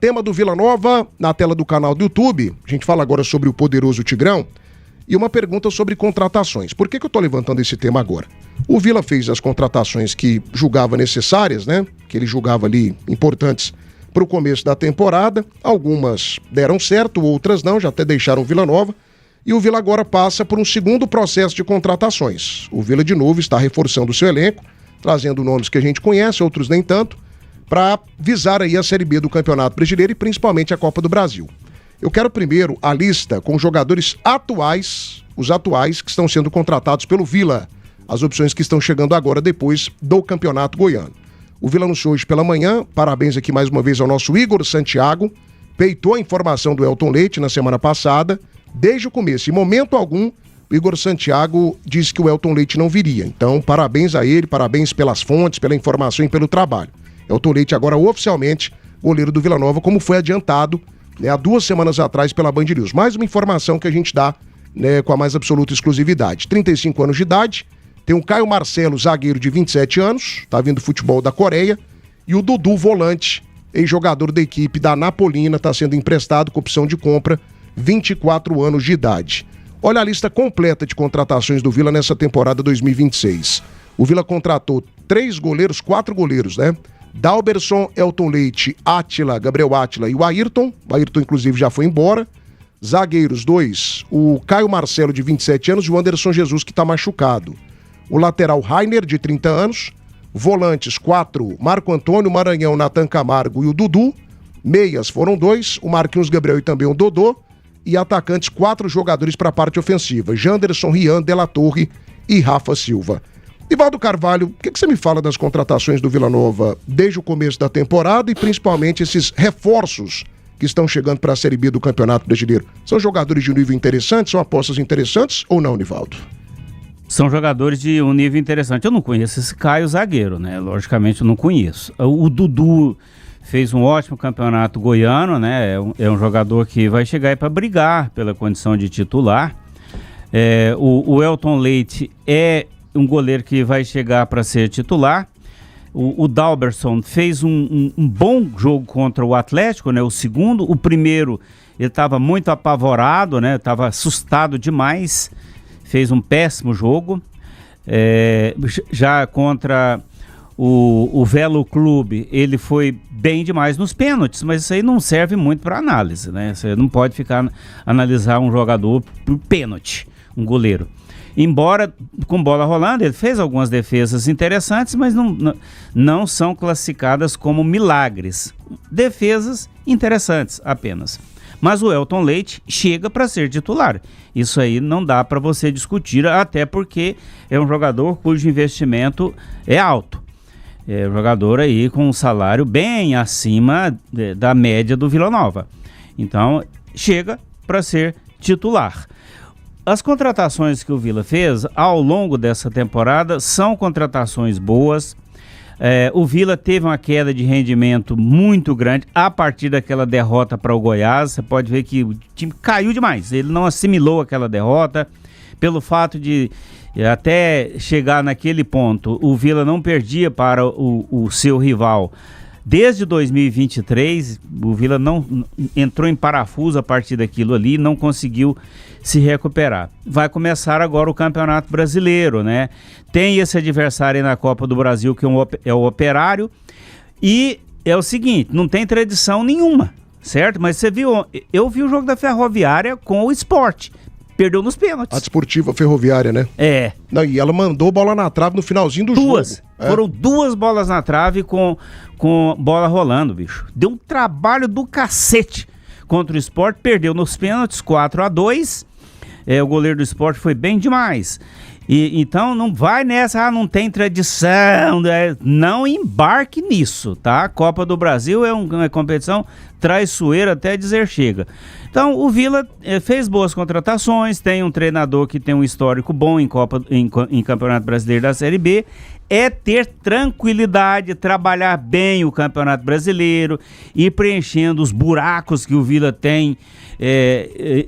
tema do Vila Nova, na tela do canal do YouTube. A gente fala agora sobre o poderoso Tigrão. E uma pergunta sobre contratações. Por que eu estou levantando esse tema agora? O Vila fez as contratações que julgava necessárias, né? Que ele julgava ali importantes para o começo da temporada. Algumas deram certo, outras não, já até deixaram o Vila Nova. E o Vila agora passa por um segundo processo de contratações. O Vila, de novo, está reforçando o seu elenco, trazendo nomes que a gente conhece, outros nem tanto, para visar aí a Série B do Campeonato Brasileiro e principalmente a Copa do Brasil. Eu quero primeiro a lista com jogadores atuais, os atuais que estão sendo contratados pelo Vila, as opções que estão chegando agora depois do Campeonato Goiano. O Vila anunciou hoje pela manhã, parabéns aqui mais uma vez ao nosso Igor Santiago, peitou a informação do Elton Leite na semana passada, desde o começo, em momento algum, o Igor Santiago disse que o Elton Leite não viria. Então, parabéns a ele, parabéns pelas fontes, pela informação e pelo trabalho. Elton Leite agora oficialmente goleiro do Vila Nova, como foi adiantado, né, há 2 semanas atrás pela Band News. Mais uma informação que a gente dá, né, com a mais absoluta exclusividade. 35 anos de idade, tem o Caio Marcelo, zagueiro de 27 anos, tá vindo do futebol da Coreia, e o Dudu, volante, ex-jogador da equipe da Napolina, está sendo emprestado com opção de compra, 24 anos de idade. Olha a lista completa de contratações do Vila nessa temporada 2026. O Vila contratou 4 goleiros, né? Dalberson, Elton Leite, Gabriel Átila e o Ayrton. O Ayrton, inclusive, já foi embora. Zagueiros, 2. O Caio Marcelo, de 27 anos, e o Anderson Jesus, que está machucado. O lateral, Rainer, de 30 anos. Volantes, 4. Marco Antônio, Maranhão, Natan Camargo e o Dudu. Meias foram 2. O Marquinhos Gabriel e também o Dodô. E atacantes, 4 jogadores para a parte ofensiva. Janderson, Rian, De La Torre e Rafa Silva. Nivaldo Carvalho, o que você me fala das contratações do Vila Nova desde o começo da temporada e principalmente esses reforços que estão chegando para a Série B do Campeonato Brasileiro? São jogadores de um nível interessante? São apostas interessantes ou não, Nivaldo? São jogadores de um nível interessante. Eu não conheço esse Caio zagueiro, né? Logicamente eu não conheço. O Dudu fez um ótimo campeonato goiano, né? É um jogador que vai chegar aí para brigar pela condição de titular. O Elton Leite é um goleiro que vai chegar para ser titular. O Dalberson fez um bom jogo contra o Atlético, né? O segundo, o primeiro ele estava muito apavorado, né? Estava assustado demais, fez um péssimo jogo. Já contra o Velo Clube, ele foi bem demais nos pênaltis, mas isso aí não serve muito para análise, né? Você não pode analisar um jogador por pênalti, um goleiro. Embora com bola rolando, ele fez algumas defesas interessantes, mas não são classificadas como milagres. Defesas interessantes apenas. Mas o Elton Leite chega para ser titular. Isso aí não dá para você discutir, até porque é um jogador cujo investimento é alto. É um jogador aí com um salário bem acima da média do Vila Nova. Então, chega para ser titular. As contratações que o Vila fez ao longo dessa temporada são contratações boas. O Vila teve uma queda de rendimento muito grande a partir daquela derrota para o Goiás. Você pode ver que o time caiu demais. Ele não assimilou aquela derrota. Pelo fato de até chegar naquele ponto, o Vila não perdia para o seu rival. Desde 2023, o Vila não entrou em parafuso a partir daquilo ali, não conseguiu se recuperar. Vai começar agora o Campeonato Brasileiro, né? Tem esse adversário aí na Copa do Brasil, que é o Operário, e é o seguinte, não tem tradição nenhuma, certo? Mas você viu, eu vi o jogo da Ferroviária com o Sport, perdeu nos pênaltis. A Desportiva Ferroviária, né? Não, e ela mandou bola na trave no finalzinho do jogo. Foram 2 bolas na trave com bola rolando, bicho. Deu um trabalho do cacete contra o Sport, perdeu nos pênaltis 4-2. O goleiro do Sport foi bem demais. Então não vai nessa, não tem tradição, não embarque nisso, tá? A Copa do Brasil é uma competição traiçoeira até dizer chega. Então o Vila fez boas contratações, tem um treinador que tem um histórico bom em Campeonato Brasileiro da Série B. É ter tranquilidade, trabalhar bem o Campeonato Brasileiro, ir preenchendo os buracos que o Vila tem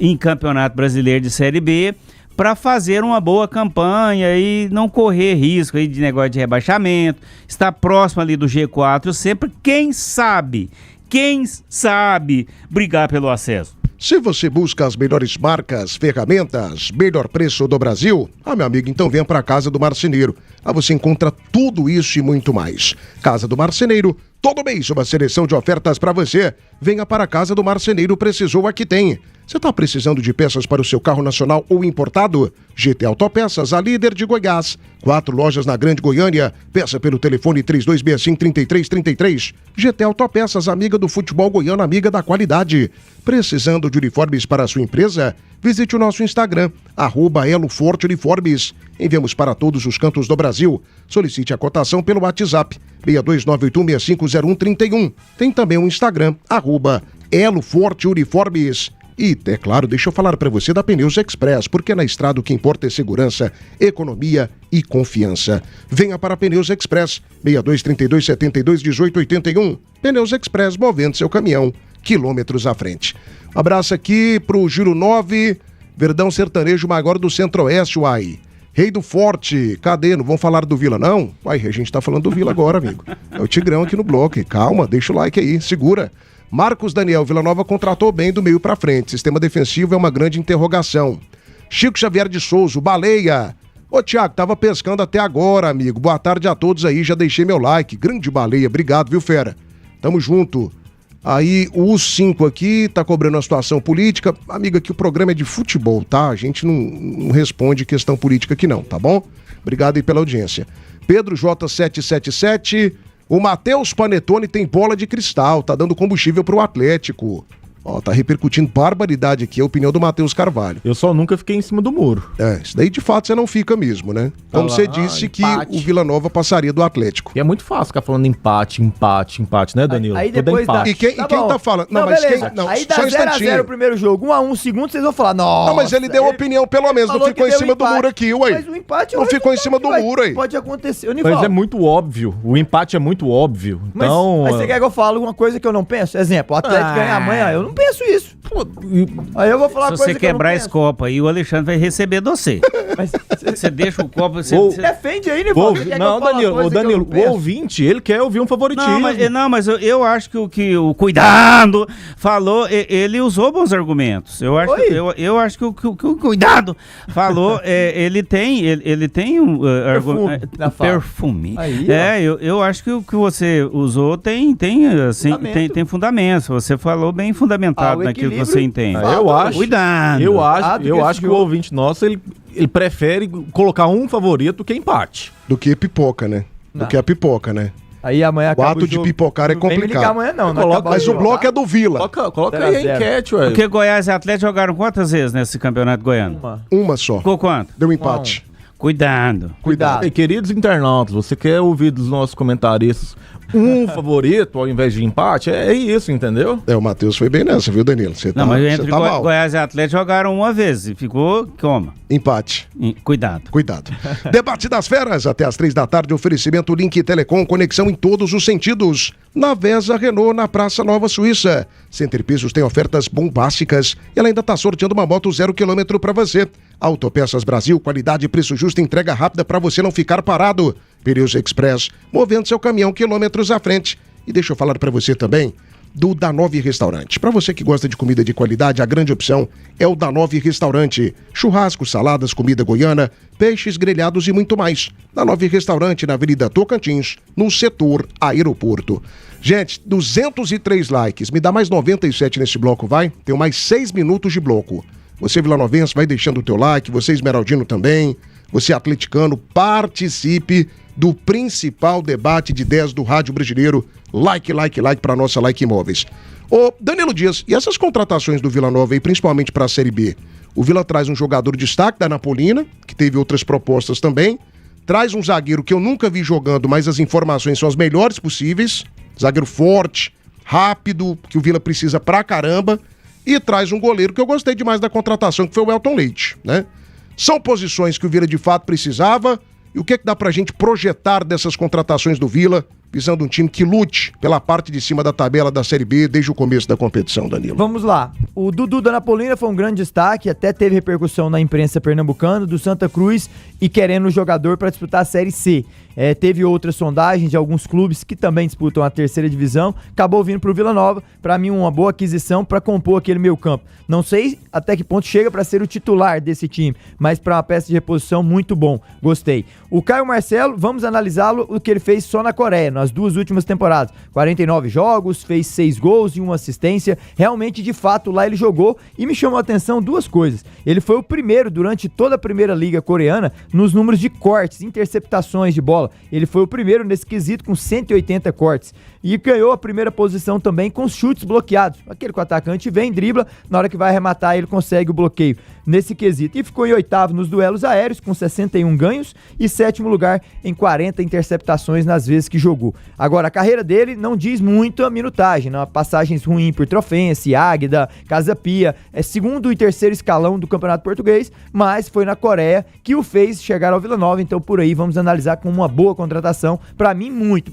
em Campeonato Brasileiro de Série B, para fazer uma boa campanha e não correr risco aí de negócio de rebaixamento, estar próximo ali do G4 sempre, quem sabe quem sabe, brigar pelo acesso. Se você busca as melhores marcas, ferramentas, melhor preço do Brasil, meu amigo, então venha para a Casa do Marceneiro. Lá você encontra tudo isso e muito mais. Casa do Marceneiro, todo mês uma seleção de ofertas para você. Venha para a Casa do Marceneiro, precisou, aqui tem. Você está precisando de peças para o seu carro nacional ou importado? GT Autopeças, a líder de Goiás. 4 lojas na Grande Goiânia. Peça pelo telefone 3265-3333. GT Autopeças, amiga do futebol goiano, amiga da qualidade. Precisando de uniformes para a sua empresa? Visite o nosso Instagram, @EloForteUniformes. Enviamos para todos os cantos do Brasil. Solicite a cotação pelo WhatsApp, 62981650131. Tem também o Instagram, @EloForteUniformes. E, é claro, deixa eu falar para você da Pneus Express, porque na estrada o que importa é segurança, economia e confiança. Venha para a Pneus Express, 6232721881. Pneus Express, movendo seu caminhão quilômetros à frente. Um abraço aqui pro Giro 9, Verdão Sertanejo Maior do Centro-Oeste, uai. Rei do Forte, cadê? Não vão falar do Vila, não? Uai, a gente tá falando do Vila agora, amigo. É o Tigrão aqui no bloco. Calma, deixa o like aí, segura. Marcos Daniel, Vila Nova contratou bem do meio pra frente. Sistema defensivo é uma grande interrogação. Chico Xavier de Souza, Baleia. Ô, Thiago, tava pescando até agora, amigo. Boa tarde a todos aí, já deixei meu like. Grande Baleia, obrigado, viu, fera? Tamo junto. Aí, o 5 aqui tá cobrando a situação política. Amiga, aqui o programa é de futebol, tá? A gente não responde questão política aqui não, tá bom? Obrigado aí pela audiência. Pedro J777... O Matheus Panetone tem bola de cristal, tá dando combustível pro Atlético. Ó, tá repercutindo barbaridade aqui a opinião do Matheus Carvalho. Eu só nunca fiquei em cima do muro. Isso daí de fato você não fica mesmo, né? Como você disse empate. Que o Vila Nova passaria do Atlético. E é muito fácil ficar falando empate, né, Danilo? Aí depois E quem tá falando? Não, mas beleza. quem... Não, aí dá só um 0x0 o primeiro jogo, 1x1 o segundo, vocês vão falar, nossa... Não, mas ele deu opinião pelo menos, não ficou em cima do muro aqui, ué. Mas o empate é não ficou em cima do muro aí. Pode acontecer, Mas é muito óbvio, o empate é muito óbvio, então... Mas você quer que eu fale uma coisa que eu não penso? Exemplo, o Atlético ganha amanhã, eu não penso isso. Aí eu vou falar Se coisa você que eu não quebrar penso. esse copo aí, o Alexandre vai receber de você. Mas Você deixa o copo... Você defende aí, Nivaldo. Não, Danilo, o ouvinte, ele quer ouvir um favoritismo. Mas eu acho que o Cuidado falou, ele usou bons argumentos. Eu acho que o Cuidado falou, ele tem um perfume. Aí, eu acho que o que você usou tem fundamento. Você falou bem fundamentado naquilo que você entende. Cuidado. Eu acho que o ouvinte nosso, ele prefere colocar um favorito que empate. Do que pipoca, né? Do que a pipoca, né? Aí amanhã o ato de pipocar é complicado. Não vem me ligar amanhã não. Mas o bloco é do Vila. Coloca aí a enquete, ué. Porque Goiás e Atlético jogaram quantas vezes nesse campeonato goiano? Uma só. Ficou quanto? Deu um empate. Cuidado. E, queridos internautas, você quer ouvir dos nossos comentaristas um favorito ao invés de empate? É isso, entendeu? O Matheus foi bem nessa, viu, Danilo? Você tá, mas entre mal. Goiás e Atlético jogaram uma vez e ficou como? Empate. Cuidado. Debate das Feras, até às 3 da tarde, oferecimento Link Telecom, conexão em todos os sentidos. Na Vesa Renault, na Praça Nova Suíça. Center Pisos tem ofertas bombásticas e ela ainda está sorteando uma moto 0 km para você. Autopeças Brasil, qualidade e preço justo, entrega rápida para você não ficar parado. Pneus Express, movendo seu caminhão quilômetros à frente. E deixa eu falar para você também do Danove Restaurante. Para você que gosta de comida de qualidade, a grande opção é o Danove Restaurante. Churrasco, saladas, comida goiana, peixes grelhados e muito mais. Danove Restaurante, na Avenida Tocantins, no setor aeroporto. Gente, 203 likes. Me dá mais 97 nesse bloco, vai? Tenho mais 6 minutos de bloco. Você, vilanovense, vai deixando o teu like. Você, esmeraldino, também. Você, atleticano, participe do principal debate de ideias do Rádio Brasileiro. Like para nossa Like Imóveis. Ô, Danilo Dias, e essas contratações do Vila Nova aí, principalmente para a Série B? O Vila traz um jogador de destaque da Napolina, que teve outras propostas também. Traz um zagueiro que eu nunca vi jogando, mas as informações são as melhores possíveis. Zagueiro forte, rápido, que o Vila precisa pra caramba. E traz um goleiro que eu gostei demais da contratação, que foi o Elton Leite, né? São posições que o Vila de fato precisava. E o que dá pra gente projetar dessas contratações do Vila? visando um time que lute pela parte de cima da tabela da Série B desde o começo da competição, Danilo? Vamos lá. O Dudu da Napolina foi um grande destaque, até teve repercussão na imprensa pernambucana, do Santa Cruz, e querendo o jogador para disputar a Série C. Teve outras sondagens de alguns clubes que também disputam a terceira divisão, acabou vindo pro Vila Nova, para mim uma boa aquisição para compor aquele meio campo. Não sei até que ponto chega para ser o titular desse time, mas para uma peça de reposição muito bom, gostei. O Caio Marcelo, vamos analisá-lo o que ele fez só na Coreia, nas 2 últimas temporadas, 49 jogos, fez 6 gols e 1 assistência, realmente de fato lá ele jogou e me chamou a atenção 2 coisas. Ele foi o primeiro durante toda a primeira liga coreana nos números de cortes, interceptações de bola. Ele foi o primeiro nesse quesito com 180 cortes. E ganhou a primeira posição também com chutes bloqueados. Aquele que o atacante vem, dribla, na hora que vai arrematar ele consegue o bloqueio nesse quesito. E ficou em 8º nos duelos aéreos com 61 ganhos e 7º lugar em 40 interceptações nas vezes que jogou. Agora, a carreira dele não diz muito a minutagem, né? Passagens ruins por Trofense, Águeda, Casa Pia. É 2º e 3º escalão do Campeonato Português, mas foi na Coreia que o fez chegar ao Vila Nova. Então, por aí, vamos analisar como uma boa contratação. Pra mim, muito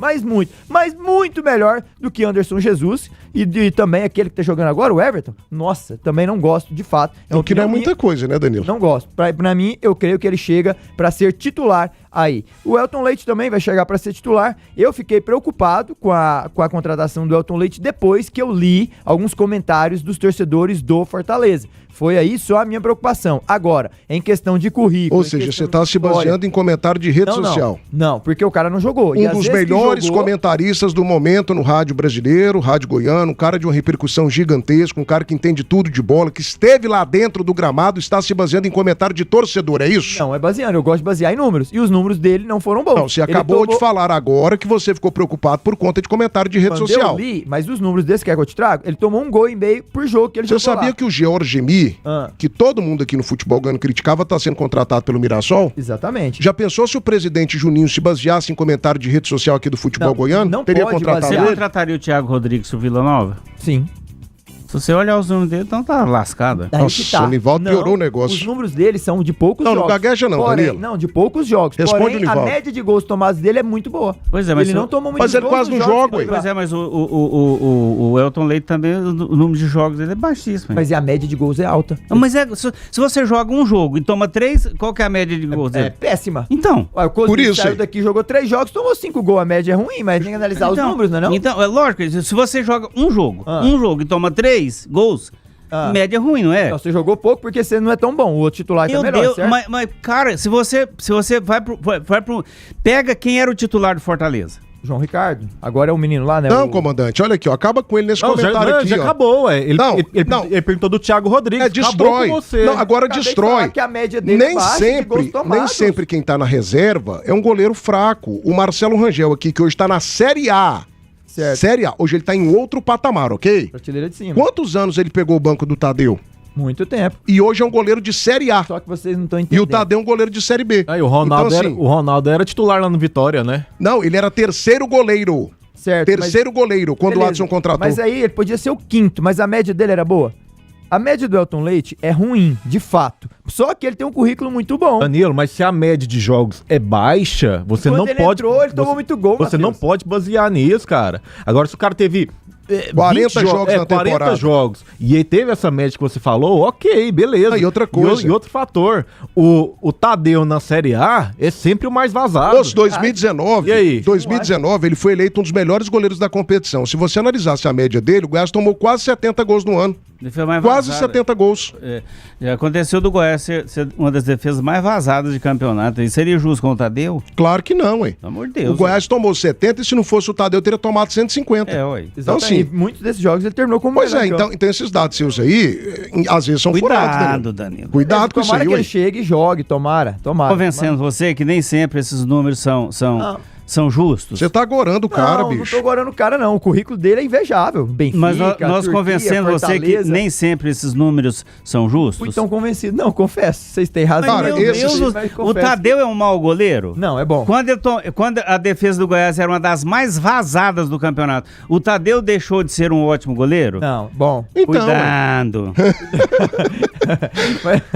melhor do que Anderson Jesus e também aquele que tá jogando agora, o Everton. Nossa, também não gosto, de fato. O que não é muita coisa, né, Danilo? Não gosto. Pra mim, eu creio que ele chega pra ser titular aí. O Elton Leite também vai chegar pra ser titular. Eu fiquei preocupado com a contratação do Elton Leite depois que eu li alguns comentários dos torcedores do Fortaleza. Foi aí só a minha preocupação. Agora, em questão de currículo... Ou seja, você tá se baseando em comentário de rede social. Não, porque o cara não jogou. Um dos melhores comentaristas do momento no rádio brasileiro, rádio goiano, um cara de uma repercussão gigantesca, um cara que entende tudo de bola, que esteve lá dentro do gramado, está se baseando em comentário de torcedor, é isso? Não, é baseando. Eu gosto de basear em números. E os números dele não foram bons. Não, você acabou de falar agora que você ficou preocupado por conta de comentário de rede social. Eu li, mas os números desse que eu te trago, ele tomou 1,5 gols por jogo que ele jogou. Você sabia que o George Mi, que todo mundo aqui no futebol goiano criticava, está sendo contratado pelo Mirassol? Exatamente. Já pensou se o presidente Juninho se baseasse em comentário de rede social aqui do futebol goiano? Não teria pode contratado Você ele? contrataria o Thiago Rodrigues pro Vila Nova? Sim. Se você olhar os números dele, então tá lascada. Nossa, o Nivaldo piorou o negócio. Os números dele são de poucos jogos. Não gagueja não, porém, Danilo. Não, de poucos jogos. Responde o Porém, a Nivaldo. média de gols tomados dele é muito boa. Pois é, mas ele não tomou muitos Mas ele gols quase nos não jogos joga, que ué. ele vai. Pois é, mas o Elton Leite também, o número de jogos dele é baixíssimo. Mas a média de gols é alta. Mas se você joga um jogo e toma 3, qual que é a média de gols É dele? péssima. Então. Olha, o Por Cosme isso, saiu hein? daqui, jogou 3 jogos, tomou 5 gols. A média é ruim, mas tem que analisar os números, não é não? Então, é lógico, se você joga um jogo e toma 3 gols, média ruim, não é? Não, você jogou pouco porque você não é tão bom. O outro titular tá Meu melhor, Deus, certo? mas, cara, se você vai pro... Pega quem era o titular do Fortaleza. João Ricardo. Agora é o menino lá, né? Não, comandante, olha aqui, ó, acaba com ele nesse comentário aqui, já ó. acabou, ué. Ele Ele perguntou do Thiago Rodrigues. destrói. Acabou com você. Não, agora Acabei de destrói. falar que a média dele é baixa de gols Nem tomados. sempre quem tá na reserva é um goleiro fraco. O Marcelo Rangel aqui, que hoje tá na Série A. Certo. Série A. Hoje ele tá em outro patamar, ok? Prateleira de cima. Quantos anos ele pegou o banco do Tadeu? Muito tempo. E hoje é um goleiro de Série A. Só que vocês não estão E entendendo. o Tadeu é um goleiro de Série B. Aí, o Ronaldo, Então, assim, o Ronaldo era titular lá no Vitória, né? Não, ele era terceiro goleiro. Certo. Terceiro goleiro, quando Beleza. o Adson contratou. Mas aí ele podia ser o 5º, mas a média dele era boa. A média do Elton Leite é ruim, de fato. Só que ele tem um currículo muito bom. Danilo, mas se a média de jogos é baixa, você Quando não ele pode... entrou, ele tomou muito gol, Você Matheus. não pode basear nisso, cara. Agora, se o cara teve... 40 20 jogos na 40 temporada. jogos. E aí teve essa média que você falou, ok, beleza. E outra coisa. E outro fator. O Tadeu na Série A é sempre o mais vazado. Nossa, 2019, E aí? 2019, ele foi eleito um dos melhores goleiros da competição. Se você analisasse a média dele, o Goiás tomou quase 70 gols no ano. Ele foi mais Quase vazado. 70 gols. Já aconteceu do Goiás ser uma das defesas mais vazadas de campeonato. E seria justo com o Tadeu? Claro que não, hein? Pelo amor de Deus. O Goiás tomou 70 e se não fosse o Tadeu, teria tomado 150. ué. Então, Exatamente. assim, E muitos desses jogos ele terminou como Pois é, melhor campo. então esses dados seus aí, às vezes são furados, Cuidado, Danilo. Cuidado com isso Tomara aí, que ué. ele chegue e jogue, tomara. Convencendo você que nem sempre esses números são justos. Você tá agorando o cara, não, bicho. Não tô agorando o cara, não. O currículo dele é invejável. Benfica, Mas nós Turquia, convencendo você que Fortaleza. nem sempre esses números são justos. Fui tão convencido. Não, confesso. Vocês têm razão. Mas, Cara, meu esses- Deus, Mas o confesso Tadeu é um mau goleiro? Não, é bom. Quando a defesa do Goiás era uma das mais vazadas do campeonato, o Tadeu deixou de ser um ótimo goleiro? Não, bom. Então, ué. Cuidado.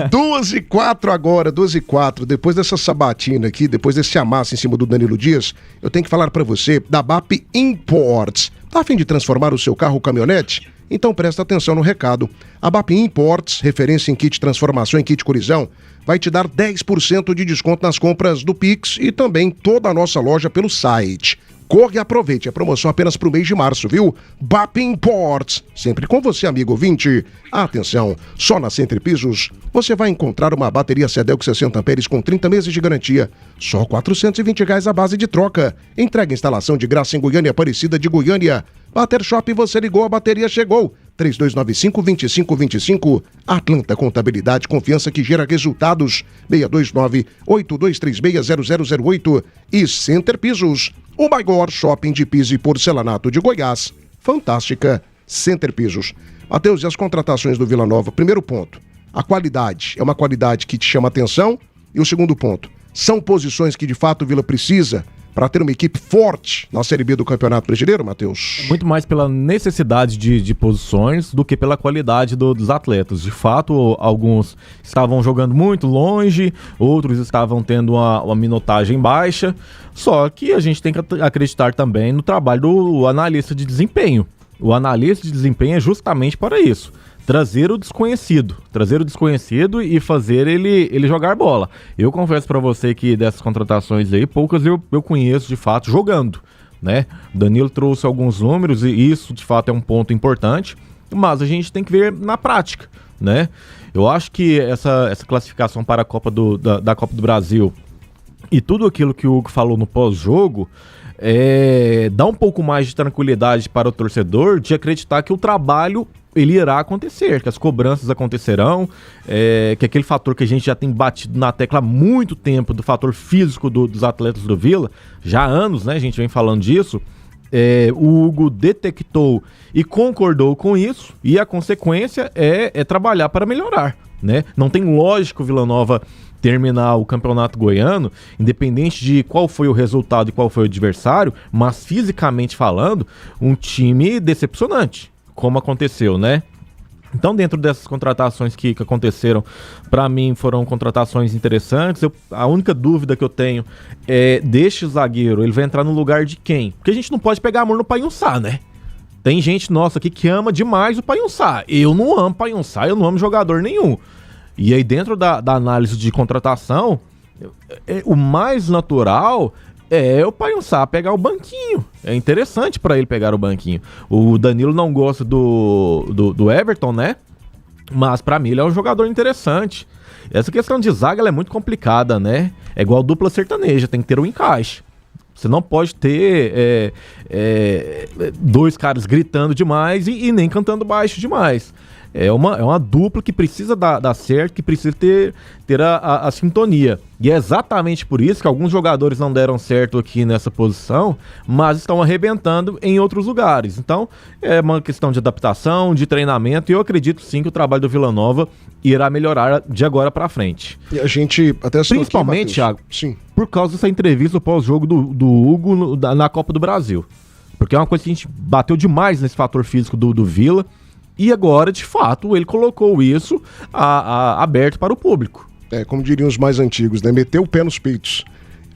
2h04 agora, 2h04. Depois dessa sabatina aqui, depois desse amasso em cima do Danilo Dias, eu tenho que falar pra você da BAP Imports. Tá a fim de transformar o seu carro ou caminhonete? Então presta atenção no recado. A BAP Imports, referência em kit transformação e kit colisão, vai te dar 10% de desconto nas compras do Pix e também toda a nossa loja pelo site. Corre e aproveite, a promoção apenas para o mês de março, viu? BAP Imports, sempre com você, amigo ouvinte. Atenção, só na Center Pisos você vai encontrar uma bateria Cedelco 60 amperes com 30 meses de garantia. Só R$ 420 a base de troca. Entrega instalação de graça em Goiânia, Aparecida de Goiânia. Bater Shop, você ligou, a bateria chegou. 3295-2525. Atlanta Contabilidade, confiança que gera resultados. 629-8236-0008. E Center Pisos, o maior shopping de piso e porcelanato de Goiás. Fantástica Center Pisos. Matheus, e as contratações do Vila Nova? Primeiro ponto, a qualidade. É uma qualidade que te chama atenção. E o segundo ponto, são posições que de fato o Vila precisa para ter uma equipe forte na Série B do Campeonato Brasileiro, Matheus? Muito mais pela necessidade de posições do que pela qualidade dos atletas. De fato, alguns estavam jogando muito longe, outros estavam tendo uma minutagem baixa, só que a gente tem que acreditar também no trabalho do analista de desempenho. O analista de desempenho é justamente para isso. Trazer o desconhecido e fazer ele jogar bola. Eu confesso pra você que dessas contratações aí, poucas eu conheço de fato jogando, né? O Danilo trouxe alguns números e isso de fato é um ponto importante, mas a gente tem que ver na prática, né? Eu acho que essa classificação para a Copa da Copa do Brasil e tudo aquilo que o Hugo falou no pós-jogo dá um pouco mais de tranquilidade para o torcedor de acreditar que o trabalho ele irá acontecer, que as cobranças acontecerão, que aquele fator que a gente já tem batido na tecla há muito tempo, do fator físico dos atletas do Vila, já há anos, né, a gente vem falando disso, o Hugo detectou e concordou com isso, e a consequência é trabalhar para melhorar, né? Não tem lógica o Vila Nova terminar o Campeonato Goiano, independente de qual foi o resultado e qual foi o adversário, mas fisicamente falando, um time decepcionante, como aconteceu, né? Então, dentro dessas contratações que aconteceram, para mim foram contratações interessantes. A única dúvida que eu tenho é deste zagueiro, ele vai entrar no lugar de quem? Porque a gente não pode pegar amor no Payunçá, né? Tem gente nossa aqui que ama demais o Payunçá. Eu não amo Payunçá, eu não amo jogador nenhum. E aí, dentro da análise de contratação, o mais natural é o Payunçá pegar o banquinho. É interessante para ele pegar o banquinho. O Danilo não gosta do Everton, né? Mas para mim ele é um jogador interessante. Essa questão de zaga ela é muito complicada, né? É igual dupla sertaneja, tem que ter um encaixe. Você não pode ter dois caras gritando demais e nem cantando baixo demais. É uma dupla que precisa dar certo, que precisa ter a sintonia. E é exatamente por isso que alguns jogadores não deram certo aqui nessa posição, mas estão arrebentando em outros lugares. Então, é uma questão de adaptação, de treinamento, e eu acredito sim que o trabalho do Vila Nova irá melhorar de agora para frente. E a gente até principalmente, Thiago, sim, por causa dessa entrevista pós-jogo do Hugo na Copa do Brasil. Porque é uma coisa que a gente bateu demais nesse fator físico do Vila. E agora, de fato, ele colocou isso aberto para o público. Como diriam os mais antigos, né? Meteu o pé nos peitos.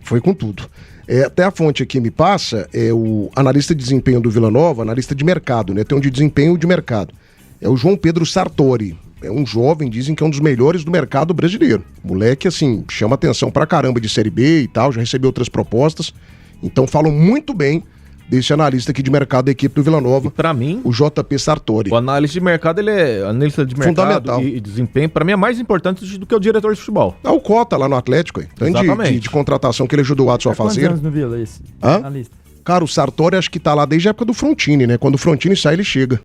Foi com tudo. Até a fonte aqui me passa, o analista de desempenho do Vila Nova, analista de mercado, né? Tem um de desempenho de mercado. É o João Pedro Sartori. É um jovem, dizem que é um dos melhores do mercado brasileiro. Moleque, assim, chama atenção pra caramba de Série B e tal, já recebeu outras propostas. Então falam muito bem desse analista aqui de mercado da equipe do Vila Nova. Para mim, o JP Sartori. O analista de mercado, ele é analista de mercado fundamental. E desempenho, para mim é mais importante do que o diretor de futebol. É o Cota lá no Atlético, de contratação que ele ajudou o Adson a fazer. Quantos anos no Vila esse analista? Cara, o Sartori acho que tá lá desde a época do Frontini, né? Quando o Frontini sai, ele chega.